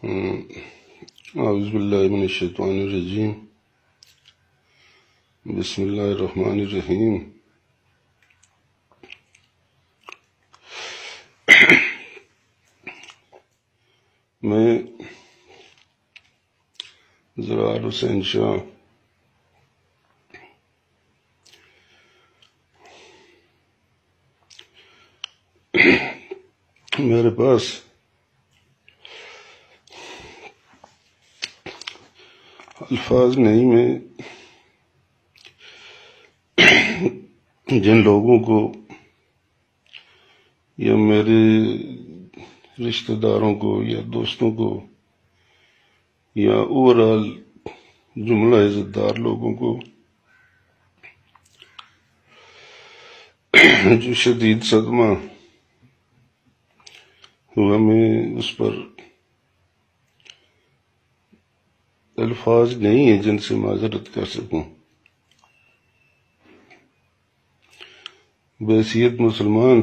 اعوذ باللہ من الشیطان الرجیم، بسم اللہ الرحمن الرحیم۔ میں زرار حسین شاہ میرے پاس الفاظ نہیں، میں جن لوگوں کو یا میرے رشتہ داروں کو یا دوستوں کو یا اوورآل جملہ عزت دار لوگوں کو جو شدید صدمہ ہوا، میں اس پر الفاظ نہیں ہیں جن سے معذرت کر سکوں۔ بحیثیت مسلمان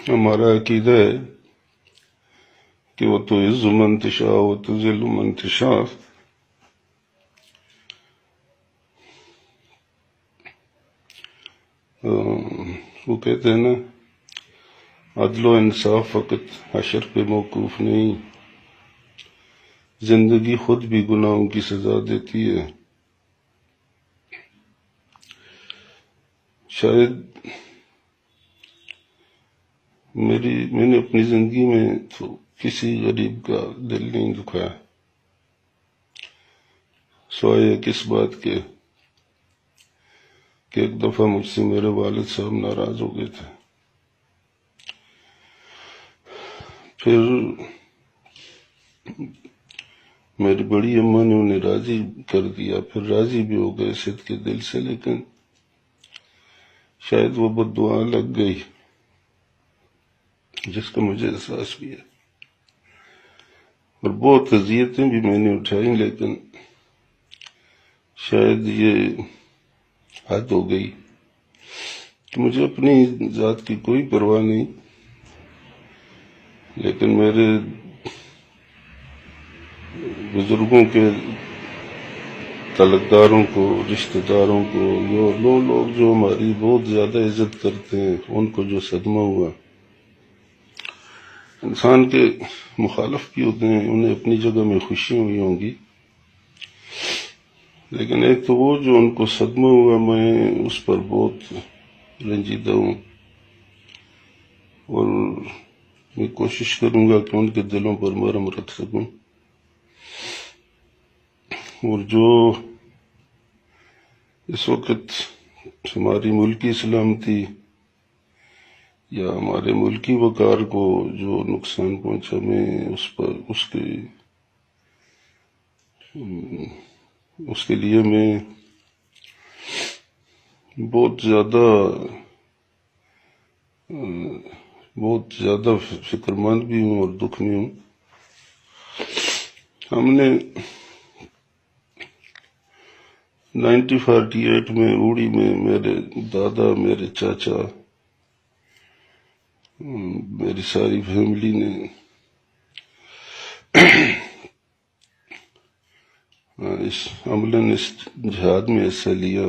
ہمارا عقیدہ ہے کہ وہ تو عز من تشاء و تذل من تشاء، وہ کہتے ہیں نا، عدل و انصاف فقط حشر پہ موقوف نہیں، زندگی خود بھی گناہوں کی سزا دیتی ہے۔ شاید میں نے اپنی زندگی میں تو کسی غریب کا دل نہیں دکھایا، سوائے کس بات کے کہ ایک دفعہ مجھ سے میرے والد صاحب ناراض ہو گئے تھے، پھر میری بڑی اماں نے انہیں راضی کر دیا، پھر راضی بھی ہو گئے صدق کے دل سے، لیکن شاید وہ بد دعا لگ گئی جس کا مجھے احساس بھی ہے، اور بہت اذیتیں بھی میں نے اٹھائیں، لیکن شاید یہ حد ہو گئی کہ مجھے اپنی ذات کی کوئی پرواہ نہیں، لیکن میرے بزرگوں کے تعلقداروں کو، رشتہ داروں کو، وہ لوگ جو ہماری بہت زیادہ عزت کرتے ہیں، ان کو جو صدمہ ہوا۔ انسان کے مخالف بھی ہوتے ہیں، انہیں اپنی جگہ میں خوشی ہوئی ہوں گی، لیکن ایک تو وہ جو ان کو صدمہ ہوا، میں اس پر بہت رنجیدہ ہوں، اور میں کوشش کروں گا کہ ان کے دلوں پر مرہم رکھ سکوں، اور جو اس وقت ہماری ملکی سلامتی یا ہمارے ملکی وقار کو جو نقصان پہنچا، میں اس کے لیے میں بہت زیادہ فکر مند بھی ہوں اور دکھ میں ہوں۔ ہم نے 1948 میں اوڑی میں میرے دادا، میرے چاچا، میری ساری فیملی نے عملاً اس جہاد میں حصہ لیا۔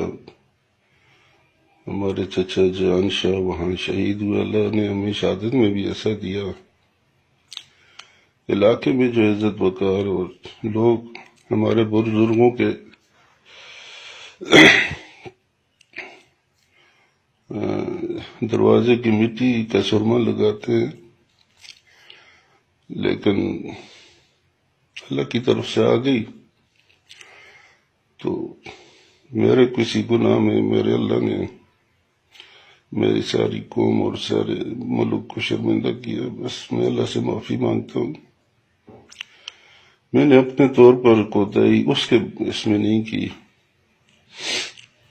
ہمارے چچا جان شاہ وہاں شہید ہوئے، اللہ نے ہمیں شہادت میں بھی ایسا دیا۔ علاقے میں جو عزت وقار اور لوگ ہمارے بزرگوں کے دروازے کی مٹی کا سرما لگاتے ہیں، لیکن اللہ کی طرف سے آ گئی تو میرے کسی گناہ میں میرے اللہ نے میری ساری قوم اور سارے ملک کو شرمندہ کیا۔ بس میں اللہ سے معافی مانگتا ہوں۔ میں نے اپنے طور پر کوتاہی اس میں نہیں کی،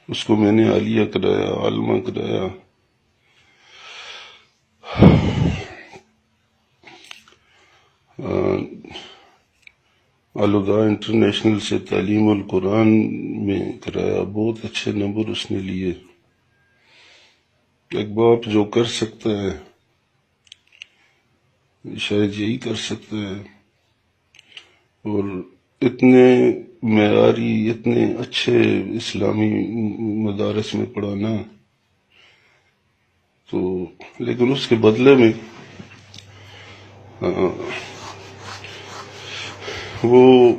اس کو میں نے عالیہ کرایا، عالمہ کرایا۔ الہدا انٹرنیشنل سے تعلیم القرآن میں کرایا، بہت اچھے نمبر اس نے لیے۔ ایک باپ جو کر سکتا ہے شاید یہی کر سکتا ہے. اور اتنے معیاری اتنے اچھے اسلامی مدارس میں پڑھانا، تو لیکن اس کے بدلے میں وہ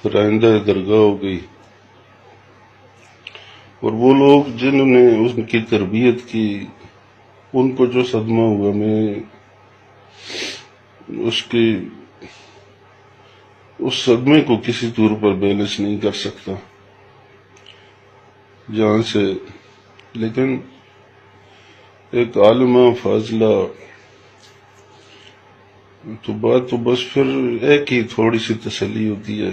رائندہ درگاہ ہو گئی. اور وہ لوگ جنہوں نے ان کی تربیت کی، ان کو جو صدمہ ہوا، میں اس صدمے کو کسی طور پر بیلنس نہیں کر سکتا جہاں سے. لیکن ایک عالمہ فاضلہ تو بات تو بس پھر ایک ہی تھوڑی سی تسلی ہوتی ہے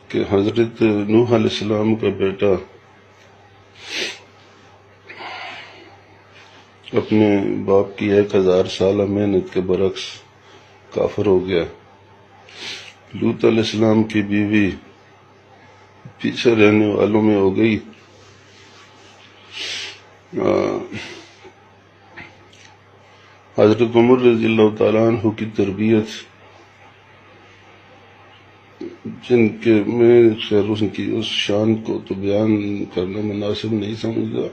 کہ حضرت نوح علیہ السلام کا بیٹا اپنے باپ کی 1000 سالہ محنت کے برعکس کافر ہو گیا. لوط علیہ السلام کی بیوی پیچھے رہنے والوں میں ہو گئی. حضرت عمر رضی اللہ تعالیٰ عنہ کی تربیت، جن کے میں خیر ان کی اس شان کو تو بیان کرنا مناسب نہیں سمجھتا،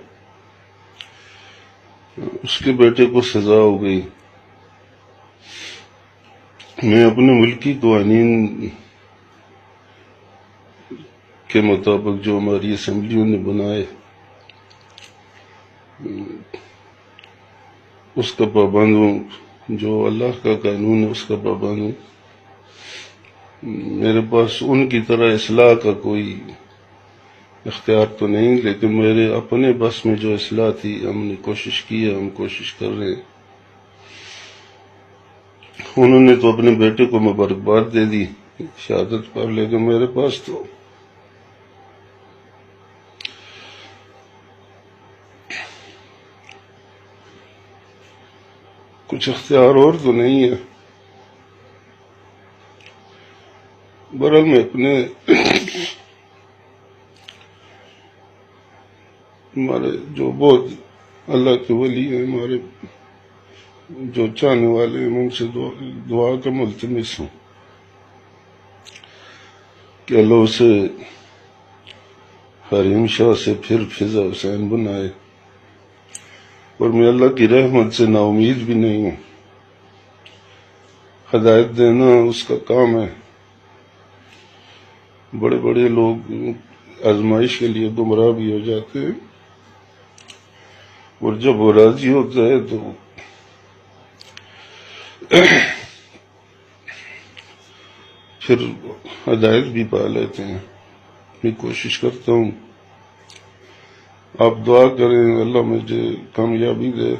اس کے بیٹے کو سزا ہو گئی. میں اپنے ملکی قوانین کے مطابق جو ہماری اسمبلیوں نے بنائے اس کا پابند ہوں، جو اللہ کا قانون ہے اس کا پابند ہوں. میرے پاس ان کی طرح اصلاح کا کوئی اختیار تو نہیں، لیکن میرے اپنے بس میں جو اصلاح تھی ہم نے کوشش کی ہے، ہم کوشش کر رہے ہیں. انہوں نے تو اپنے بیٹے کو مبارکباد دے دی شہادت پر، لیکن میرے پاس تو کچھ اختیار اور تو نہیں ہے. برحال میں اپنے ہمارے جو بہت اللہ کے ولی ہیں، ہمارے جو چاہنے والے ہیں، ان سے دعا کا ملتمس ہوں کہ اللہ اسے حریم شاہ سے پھر فضا حسین بنائے. اور میں اللہ کی رحمت سے نا امید بھی نہیں ہوں. ہدایت دینا اس کا کام ہے. بڑے بڑے لوگ آزمائش کے لیے گمراہ بھی ہو جاتے ہیں، اور جب وہ راضی ہوتا ہے تو پھر ہدایت بھی پا لیتے ہیں. میں کوشش کرتا ہوں، آپ دعا کریں اللہ مجھے کامیابی دے،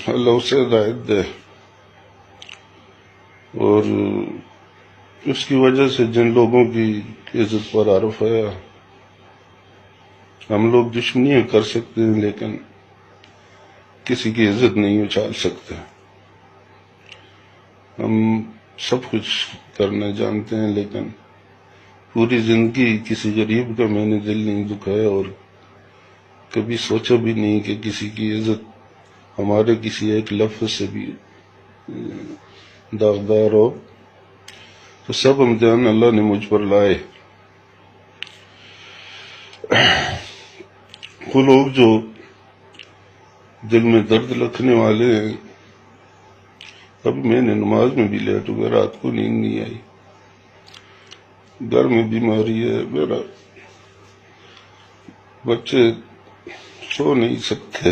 اللہ اسے ہدایت دے. اور اس کی وجہ سے جن لوگوں کی عزت پر عارف ہے، ہم لوگ دشمنیاں کر سکتے ہیں لیکن کسی کی عزت نہیں اچھال سکتے. ہم سب کچھ کرنا جانتے ہیں، لیکن پوری زندگی کسی غریب کا میں نے دل نہیں دکھایا، اور کبھی سوچا بھی نہیں کہ کسی کی عزت ہمارے کسی ایک لفظ سے بھی داغدار ہو. تو سب امتحان اللہ نے مجھ پر لائے. وہ لوگ جو دل میں درد رکھنے والے ہیں، اب میں نے نماز میں بھی لیٹ ہو گیا، رات کو نیند نہیں آئی، گھر میں بیماری ہے، میرا بچے سو نہیں سکتے،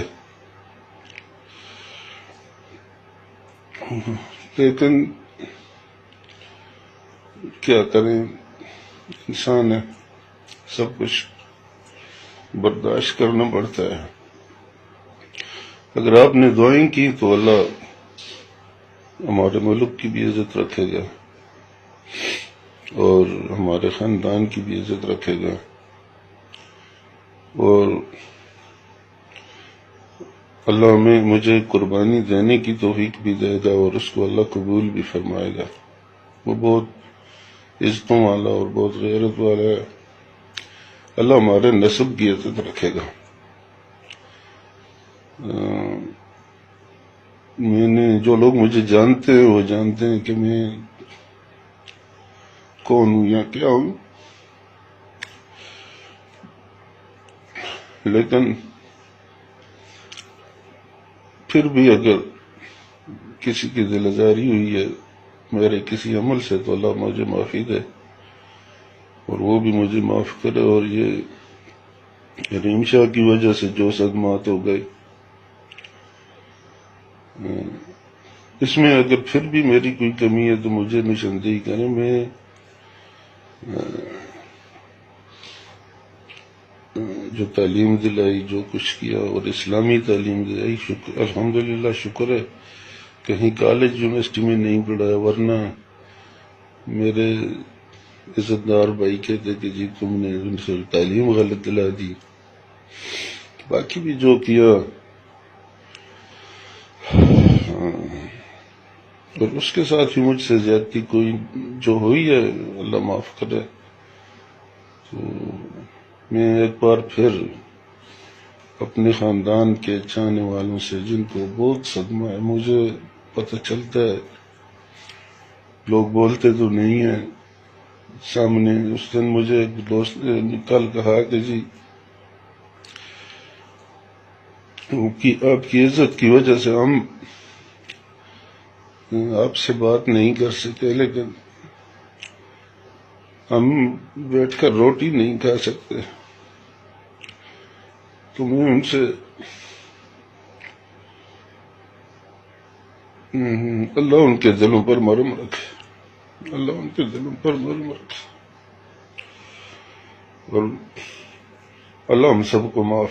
لیکن کیا کریں، انسان ہے، سب کچھ برداشت کرنا پڑتا ہے. اگر آپ نے دعائیں کی تو اللہ ہمارے ملک کی بھی عزت رکھے گا اور ہمارے خاندان کی بھی عزت رکھے گا، اور اللہ مجھے قربانی دینے کی توفیق بھی دے گا، اور اس کو اللہ قبول بھی فرمائے گا. وہ بہت عزتوں والا اور بہت غیرت والا ہے. اللہ ہمارے نسب کی عزت رکھے گا. میں نے جو لوگ مجھے جانتے ہیں وہ جانتے ہیں کہ میں کون ہوں یا کیا ہوں، لیکن پھر بھی اگر کسی کی دل آزاری ہوئی ہے میرے کسی عمل سے تو اللہ مجھے معافی دے اور وہ بھی مجھے معاف کرے، اور یہ رحیم شاہ کی وجہ سے جو صدمات ہو گئے اس میں اگر پھر بھی میری کوئی کمی ہے تو مجھے نشاندہی کریں۔ میں جو تعلیم دلائی، جو کچھ کیا اور اسلامی تعلیم دلائی، الحمدللہ شکر ہے کہیں کالج یونیورسٹی میں نہیں پڑھایا، ورنہ میرے عزت دار بھائی کہتے کہ جی تم نے ان سے تعلیم غلط دلا دی۔ باقی بھی جو کیا اور اس کے ساتھ ہی مجھ سے زیادتی کوئی جو ہوئی ہے اللہ معاف کرے۔ تو میں ایک بار پھر اپنے خاندان کے چاہنے والوں سے، جن کو بہت صدمہ ہے، مجھے پتہ چلتا ہے لوگ بولتے تو نہیں ہیں سامنے، اس دن مجھے ایک دوست نے کل کہا کہ جی آپ کی عزت کی وجہ سے ہم آپ سے بات نہیں کر سکتے، لیکن ہم بیٹھ کر روٹی نہیں کھا سکتے۔ تو میں ان سے اللہ ان کے دلوں پر مرہم رکھے، اللہ ان کے دلوں پر مرہم رکھے، اور اللہ ہم سب کو معاف